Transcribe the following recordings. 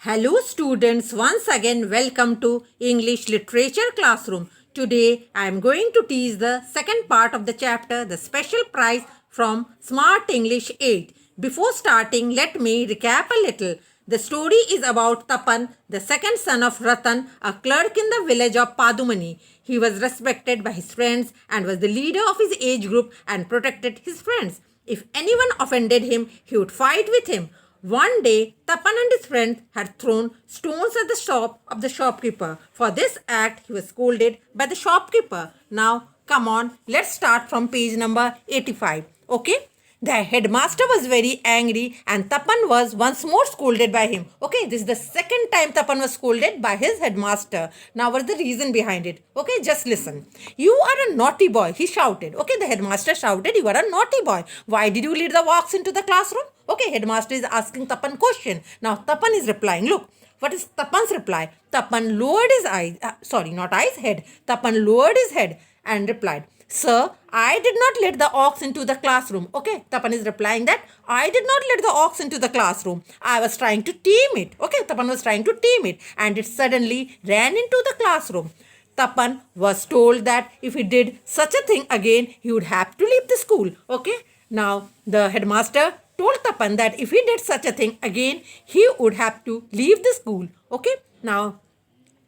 Hello students, once again welcome to English Literature Classroom. Today I am going to teach the second part of the chapter, the special prize from Smart English 8. Before starting, let me recap a little. The story is about Tapan, the second son of Ratan, a clerk in the village of Padumani. He was respected by his friends and was the leader of his age group and protected his friends. If anyone offended him, he would fight with him. One day, Tapan and his friends had thrown stones at the shop of the shopkeeper. For this act, he was scolded by the shopkeeper. Now, come on, let's start from page number 85. Okay? The headmaster was very angry and Tapan was once more scolded by him. Okay, this is the second time Tapan was scolded by his headmaster. Now, what's the reason behind it? Okay, just listen. You are a naughty boy, he shouted. Okay, the headmaster shouted, you are a naughty boy. Why did you lead the walks into the classroom? Okay, headmaster is asking Tapan question. Now, Tapan is replying. Look, what is Tapan's reply? Tapan lowered his eyes, head. Tapan lowered his head and replied, Sir, I did not let the ox into the classroom. Okay, Tapan is replying that I did not let the ox into the classroom. I was trying to tame it. Okay, Tapan was trying to tame it and it suddenly ran into the classroom. Tapan was told that if he did such a thing again, he would have to leave the school. Okay, now the headmaster told Tapan that if he did such a thing again, he would have to leave the school. Okay, now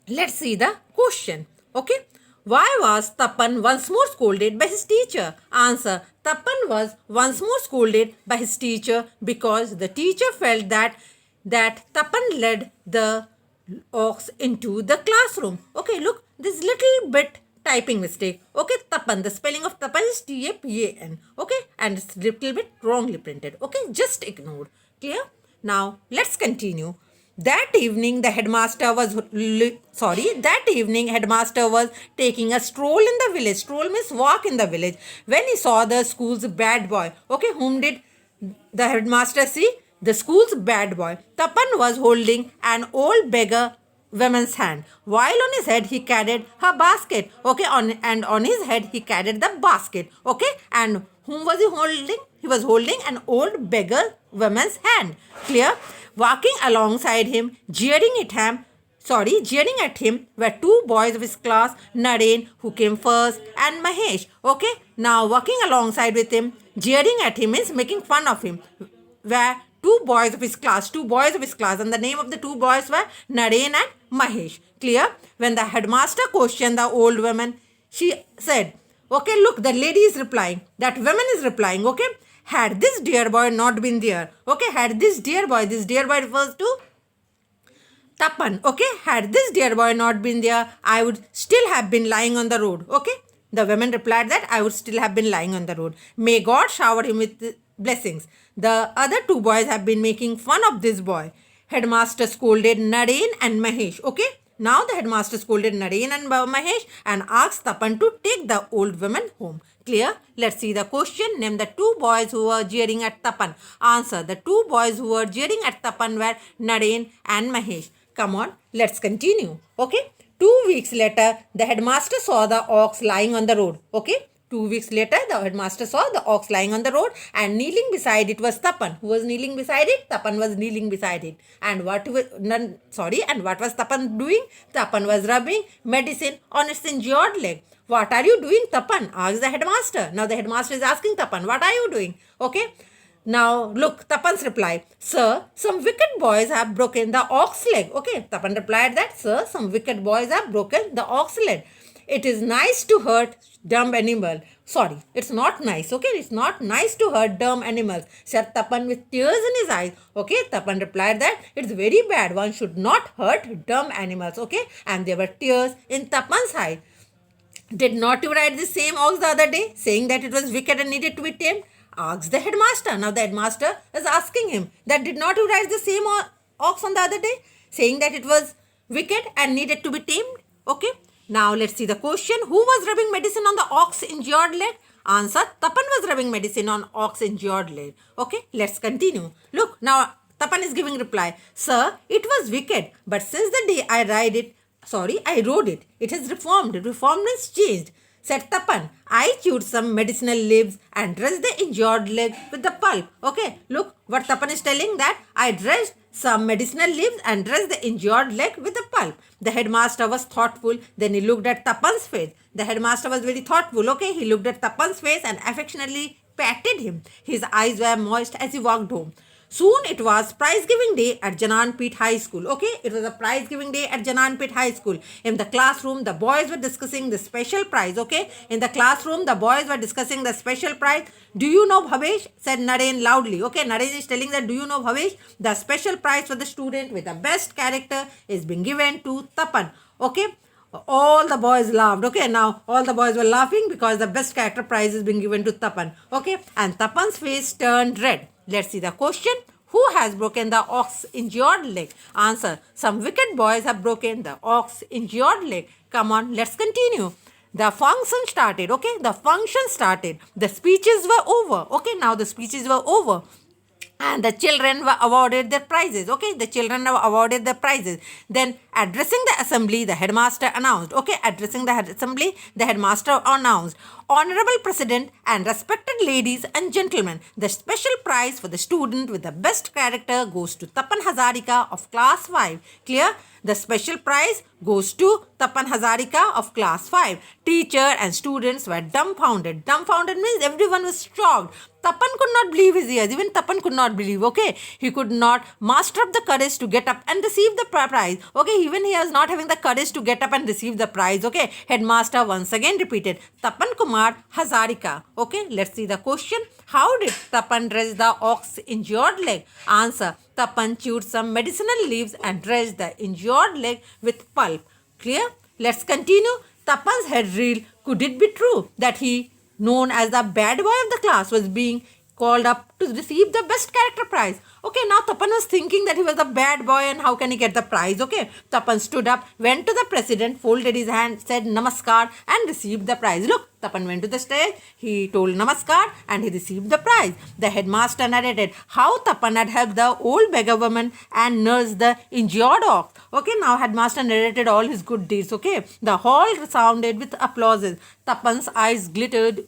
let's see the question. Okay, why was Tapan once more scolded by his teacher? Answer. Tapan was once more scolded by his teacher because the teacher felt that Tapan led the ox into the classroom. Okay, look, this little bit typing mistake. Okay, Tapan, the spelling of Tapan is T-A-P-A-N. Okay, and it's little bit wrongly printed. Okay, just ignored. Clear? Now, let's continue. That evening, headmaster was taking a stroll in the village. Stroll means walk in the village. When he saw the school's bad boy. Okay, whom did the headmaster see? The school's bad boy. Tapan was holding an old beggar woman's hand, while on his head he carried her basket. Okay, on his head he carried the basket. Okay, and whom was he holding? He was holding an old beggar woman's hand. Clear? Walking alongside him, jeering at him were two boys of his class, Naren, who came first, and Mahesh. Okay, now walking alongside with him, jeering at him means making fun of him, were two boys of his class, and the name of the two boys were Naren and Mahesh. Clear? When the headmaster questioned the old woman, she said, okay, look, the lady is replying, that woman is replying, okay, had this dear boy not been there, okay, had this dear boy refers to Tapan, okay, had this dear boy not been there, I would still have been lying on the road, okay. The woman replied that I would still have been lying on the road. May God shower him with blessings. The other two boys have been making fun of this boy. Headmaster scolded Naren and Mahesh, okay. Now the headmaster scolded Naren and Mahesh and asked Tapan to take the old woman home. Clear? Let's see the question. Name the two boys who were jeering at Tapan. Answer. The two boys who were jeering at Tapan were Naren and Mahesh. Come on, let's continue. Okay. 2 weeks later, the headmaster saw the ox lying on the road. Okay. 2 weeks later, the headmaster saw the ox lying on the road and kneeling beside it was Tapan. Who was kneeling beside it? Tapan was kneeling beside it. And what was Tapan doing? Tapan was rubbing medicine on its injured leg. What are you doing, Tapan? Asked the headmaster. Now the headmaster is asking Tapan, what are you doing? Okay. Now, look, Tapan's reply. Sir, some wicked boys have broken the ox leg. Okay, Tapan replied that, Sir, some wicked boys have broken the ox leg. It is nice to hurt dumb animal. Sorry, it's not nice. Okay, it's not nice to hurt dumb animals, said Tapan with tears in his eyes. Okay, Tapan replied that it's very bad. One should not hurt dumb animals. Okay, and there were tears in Tapan's eyes. Did not you ride the same ox the other day, saying that it was wicked and needed to be tamed? Asked the headmaster. Now the headmaster is asking him that did not you ride the same ox on the other day, saying that it was wicked and needed to be tamed? Okay. Now let's see the question. Who was rubbing medicine on the ox injured leg? Answer. Tapan was rubbing medicine on ox injured leg. Okay. Let's continue. Look, now Tapan is giving reply. Sir, it was wicked, but since the day I rode it, it has reformed. Reformed means changed. said Tapan. I chewed some medicinal leaves and dressed the injured leg with the pulp. Okay, look what Tapan is telling, that I dressed some medicinal leaves and dressed the injured leg with the pulp. The headmaster was thoughtful. Then he looked at Tapan's face. The headmaster was very thoughtful. Okay, he looked at Tapan's face and affectionately patted him. His eyes were moist as he walked home. Soon it was prize giving day at Jananpet High School. Okay, it was a prize giving day at Jananpet High School. In the classroom, the boys were discussing the special prize. Okay, in the classroom, the boys were discussing the special prize. Do you know, Bhavesh? Said Naren loudly. Okay, Naren is telling that, do you know, Bhavesh? The special prize for the student with the best character is being given to Tapan. Okay. All the boys laughed. Okay, now all the boys were laughing because the best character prize is being given to Tapan. Okay, and Tapan's face turned red. Let's see the question. Who has broken the ox injured leg? Answer. Some wicked boys have broken the ox injured leg. Come on, let's continue. The function started. Okay, the function started. The speeches were over. Okay, now the speeches were over. And the children were awarded their prizes. Okay, the children were awarded their prizes. Then, addressing the assembly, the headmaster announced. Okay, addressing the assembly, the headmaster announced. Honorable President and respected ladies and gentlemen, the special prize for the student with the best character goes to Tapan Hazarika of class 5. Clear? The special prize goes to Tapan Hazarika of class 5. Teacher and students were dumbfounded. Dumbfounded means everyone was shocked. Tapan could not believe his ears. Even Tapan could not believe. Okay, he could not muster up the courage to get up and receive the prize. Okay, even he was not having the courage to get up and receive the prize. Okay, headmaster once again repeated, Tapan Kumar Hazarika. Okay, let's see the question. How did Tapan dress the ox injured leg? Answer. Tapan chewed some medicinal leaves and dressed the injured leg with pulp. Clear? Let's continue. Tapan's head reeled. Could it be true that he, known as the bad boy of the class, was being called up to receive the best character prize? Okay, now Tapan was thinking that he was the bad boy and how can he get the prize? Okay, Tapan stood up, went to the president, folded his hand, said namaskar and received the prize. Look, Tapan went to the stage, he told namaskar and he received the prize. The headmaster narrated how Tapan had helped the old beggar woman and nursed the injured ox. Okay, now headmaster narrated all his good deeds. Okay, the hall resounded with applauses. Tapan's eyes glistened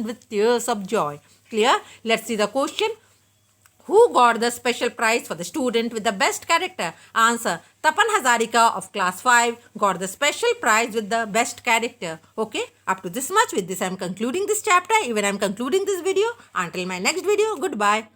with tears of joy. Clear? Let's see the question. Who got the special prize for the student with the best character? Answer. Tapan Hazarika of class 5 got the special prize with the best character. Okay, up to this much. With this I am concluding this chapter. Even I am concluding this video. Until my next video, goodbye.